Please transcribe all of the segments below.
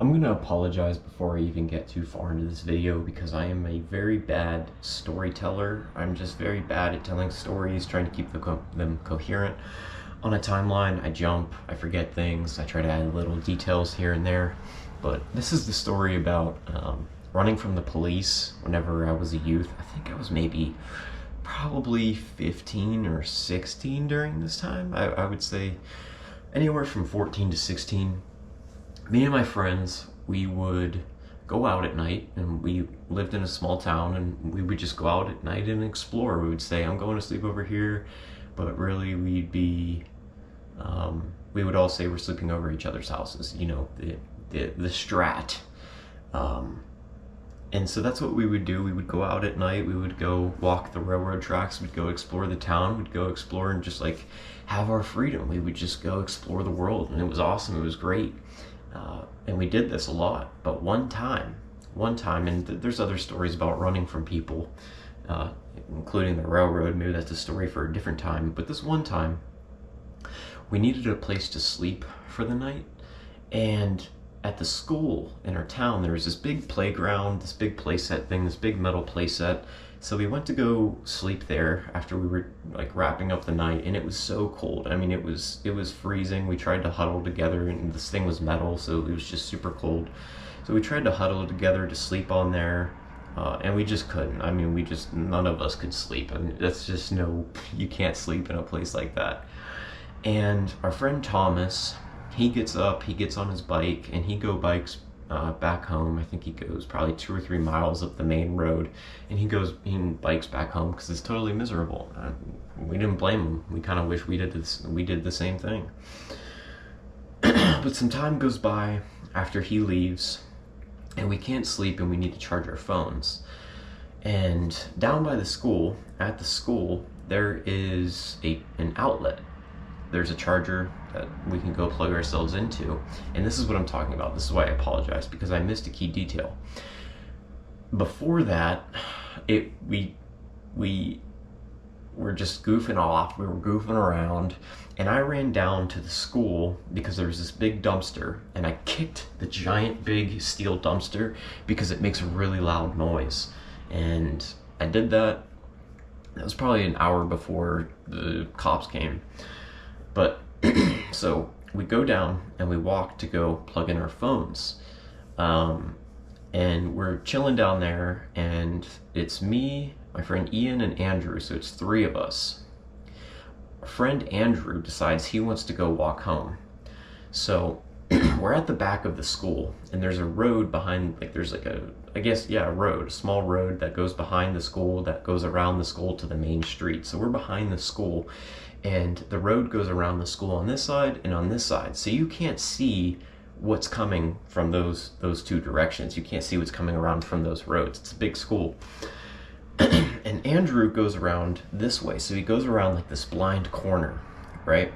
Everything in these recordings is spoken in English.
I'm gonna apologize before I even get too far into this video because I am a very bad storyteller. I'm just very bad at telling stories, trying to keep them coherent. On a timeline, I jump, I forget things, I try to add little details here and there. But this is the story about running from the police whenever I was a youth. I think I was maybe probably 15 or 16 during this time. I would say anywhere from 14 to 16. Me and my friends, we would go out at night, and we lived in a small town, and we would just go out at night and explore. We would say, I'm going to sleep over here, but really we would all say we're sleeping over each other's houses, the strat. And so that's what we would do. We would go out at night, we would go walk the railroad tracks, we'd go explore the town, we'd go explore and just like have our freedom. We would just go explore the world, and it was awesome, it was great. And we did this a lot, but one time, and there's other stories about running from people, including the railroad. Maybe that's a story for a different time, but this one time, we needed a place to sleep for the night, and at the school in our town, there was this big playground, this big playset thing, this big metal playset. So we went to go sleep there after we were like wrapping up the night, and it was so cold. I mean, it was freezing. We tried to huddle together, and this thing was metal, so it was just super cold. So we tried to huddle together to sleep on there, and we just couldn't. I mean, none of us could sleep. I mean, that's just you can't sleep in a place like that. And our friend Thomas, he gets up, he gets on his bike, and he bikes back home. I think he goes probably 2 or 3 miles up the main road, and he bikes back home because it's totally miserable. We didn't blame him. We kind of wish we did the same thing. But some time goes by after he leaves, and we can't sleep, and we need to charge our phones. And down by at the school, there is an outlet. There's a charger that we can go plug ourselves into. And this is what I'm talking about. This is why I apologize, because I missed a key detail. Before that, we were just goofing off. We were goofing around, and I ran down to the school because there was this big dumpster, and I kicked the giant big steel dumpster because it makes a really loud noise. And I did that. That was probably an hour before the cops came. But so we go down and we walk to go plug in our phones. And we're chilling down there, and it's me, my friend Ian, and Andrew, so it's 3 of us. Our friend Andrew decides he wants to go walk home. So we're at the back of the school, and there's a road behind, there's a road, a small road that goes behind the school, that goes around the school to the main street. So we're behind the school, and the road goes around the school on this side and on this side. So you can't see what's coming from those 2 directions. You can't see what's coming around from those roads. It's a big school. And Andrew goes around this way. So he goes around like this blind corner, right?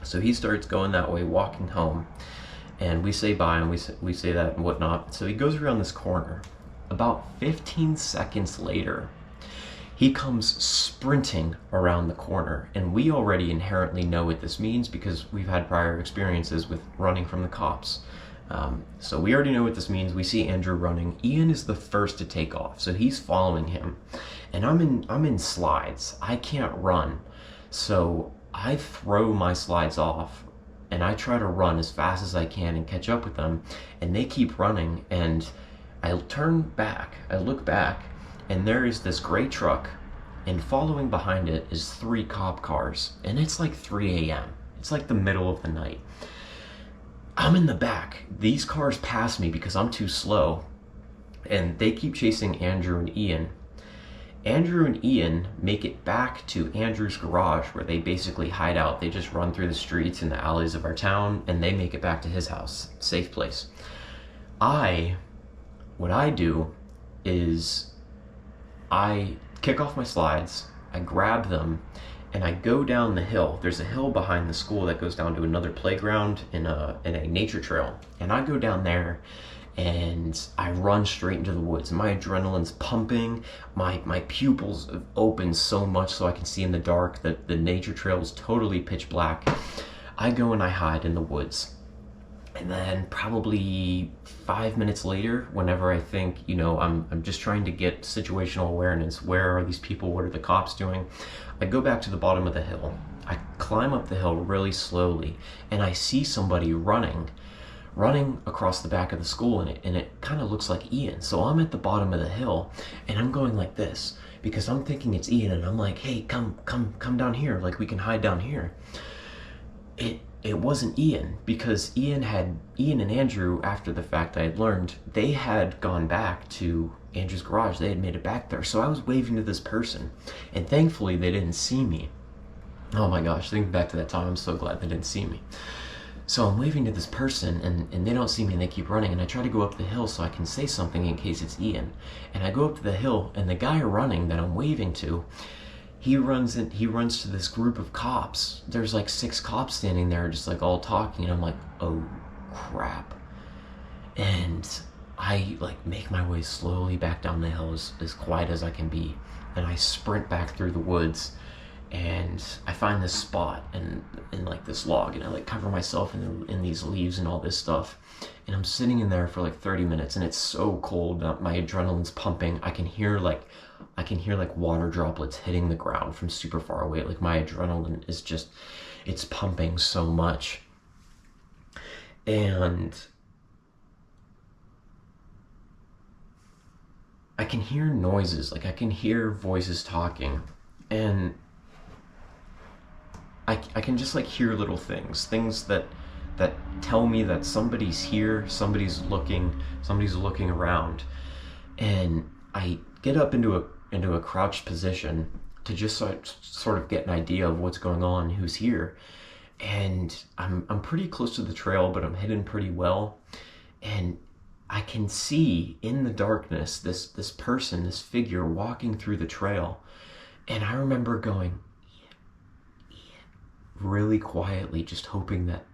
So he starts going that way, walking home. And we say bye, and we say that and whatnot. So he goes around this corner. About 15 seconds later, he comes sprinting around the corner, and we already inherently know what this means because we've had prior experiences with running from the cops. So we already know what this means. We see Andrew running. Ian is the first to take off, so he's following him. And I'm in slides. I can't run. So I throw my slides off, and I try to run as fast as I can and catch up with them, and they keep running, and I look back, and there is this gray truck, and following behind it is 3 cop cars, and it's like 3 a.m. It's like the middle of the night. I'm in the back. These cars pass me because I'm too slow, and they keep chasing Andrew and Ian. Andrew and Ian make it back to Andrew's garage, where they basically hide out. They just run through the streets and the alleys of our town, and they make it back to his house. Safe place. What I do is I kick off my slides, I grab them, and I go down the hill. There's a hill behind the school that goes down to another playground in a nature trail. And I go down there, and I run straight into the woods. My adrenaline's pumping, my pupils have opened so much so I can see in the dark. The nature trail is totally pitch black. I go and I hide in the woods. And then probably 5 minutes later, whenever I think, I'm just trying to get situational awareness. Where are these people? What are the cops doing? I go back to the bottom of the hill. I climb up the hill really slowly, and I see somebody running across the back of the school, and it kind of looks like Ian. So I'm at the bottom of the hill, and I'm going like this because I'm thinking it's Ian, and I'm like, hey, come down here, like we can hide down here. It wasn't Ian, because Ian and Andrew, after the fact, I had learned they had gone back to Andrew's garage. They had made it back there. So I was waving to this person, and thankfully they didn't see me. Oh my gosh, thinking back to that time, I'm so glad they didn't see me. So I'm waving to this person, and they don't see me, and they keep running, and I try to go up the hill so I can say something in case it's Ian. And I go up to the hill, and the guy running that I'm waving to, he runs to this group of cops. There's like 6 cops standing there just like all talking, and I'm like, oh crap. And I like make my way slowly back down the hill as quiet as I can be, and I sprint back through the woods, and I find this spot in like this log, and I like cover myself in these leaves and all this stuff, and I'm sitting in there for like 30 minutes, and it's so cold. My adrenaline's pumping. I can hear like water droplets hitting the ground from super far away. Like my adrenaline is just, it's pumping so much. And I can hear noises, like I can hear voices talking, and I can just like hear little things that tell me that somebody's here, somebody's looking around. And I get up into a crouched position to just sort of get an idea of what's going on, who's here. And I'm pretty close to the trail, but I'm hidden pretty well. And I can see in the darkness this person, this figure walking through the trail. And I remember going, really quietly, just hoping that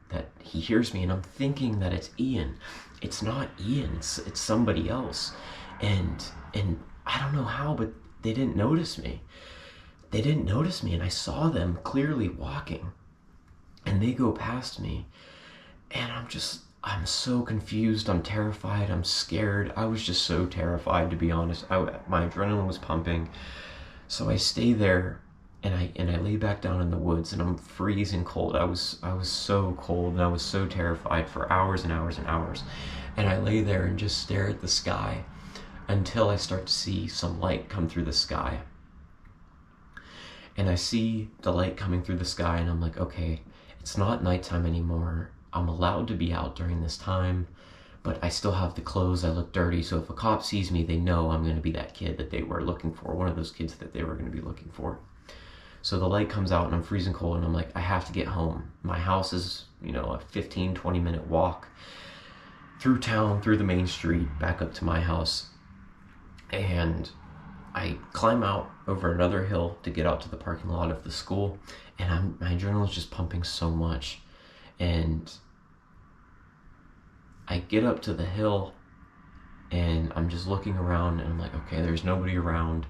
he hears me, and I'm thinking that it's Ian. It's not Ian, it's somebody else. And I don't know how, but they didn't notice me. And I saw them clearly walking, and they go past me, and I'm so confused, I'm terrified, I'm scared. I was just so terrified, to be honest. My adrenaline was pumping. So I stay there, and I lay back down in the woods, and I'm freezing cold. I was so cold, and I was so terrified for hours and hours and hours. And I lay there and just stare at the sky until I start to see some light come through the sky. And I see the light coming through the sky, and I'm like, okay, it's not nighttime anymore. I'm allowed to be out during this time, but I still have the clothes. I look dirty, so if a cop sees me, they know I'm going to be that kid that they were looking for, one of those kids that they were going to be looking for. So the light comes out, and I'm freezing cold, and I'm like, I have to get home. My house is, a 15-20 minute walk through town, through the main street, back up to my house. And I climb out over another hill to get out to the parking lot of the school, and my adrenaline's just pumping so much. And I get up to the hill, and I'm just looking around, and I'm like, okay, there's nobody around.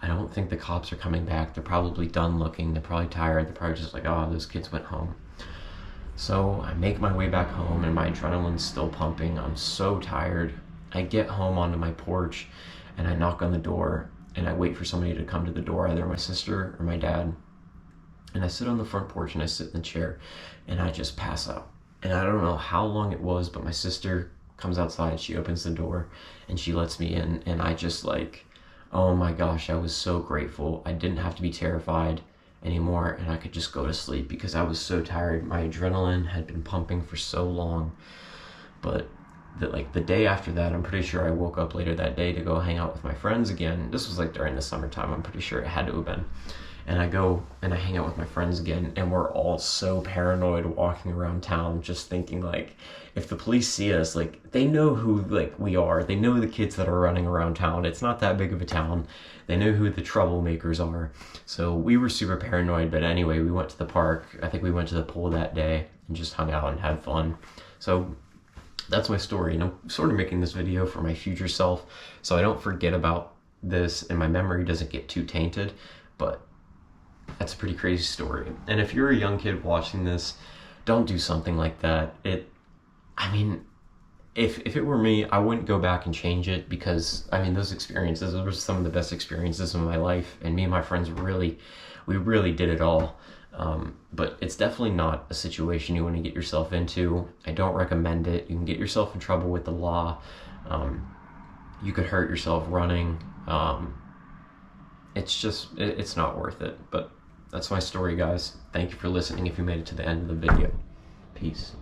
I don't think the cops are coming back. They're probably done looking. They're probably tired. They're probably just like, oh, those kids went home. So I make my way back home, and my adrenaline's still pumping. I'm so tired. I get home onto my porch, and I knock on the door, and I wait for somebody to come to the door, either my sister or my dad. And I sit on the front porch, and I sit in the chair, and I just pass out. And I don't know how long it was, but my sister comes outside, she opens the door, and she lets me in, and I just like, oh my gosh, I was so grateful. I didn't have to be terrified anymore, and I could just go to sleep because I was so tired. My adrenaline had been pumping for so long. But the day after that, I'm pretty sure I woke up later that day to go hang out with my friends again. This was like during the summertime, I'm pretty sure it had to have been. And I go and I hang out with my friends again, and we're all so paranoid walking around town, just thinking like, if the police see us, like they know who like we are. They know the kids that are running around town. It's not that big of a town. They know who the troublemakers are. So we were super paranoid. But anyway, we went to the park. I think we went to the pool that day and just hung out and had fun. So that's my story, and I'm sort of making this video for my future self, so I don't forget about this and my memory doesn't get too tainted. But that's a pretty crazy story. And if you're a young kid watching this, don't do something like that. I mean, if it were me, I wouldn't go back and change it, because I mean, those experiences, those were some of the best experiences of my life, and me and my friends we really did it all. But it's definitely not a situation you want to get yourself into. I don't recommend it. You can get yourself in trouble with the law. You could hurt yourself running. It's not worth it. But that's my story, guys. Thank you for listening if you made it to the end of the video. Peace.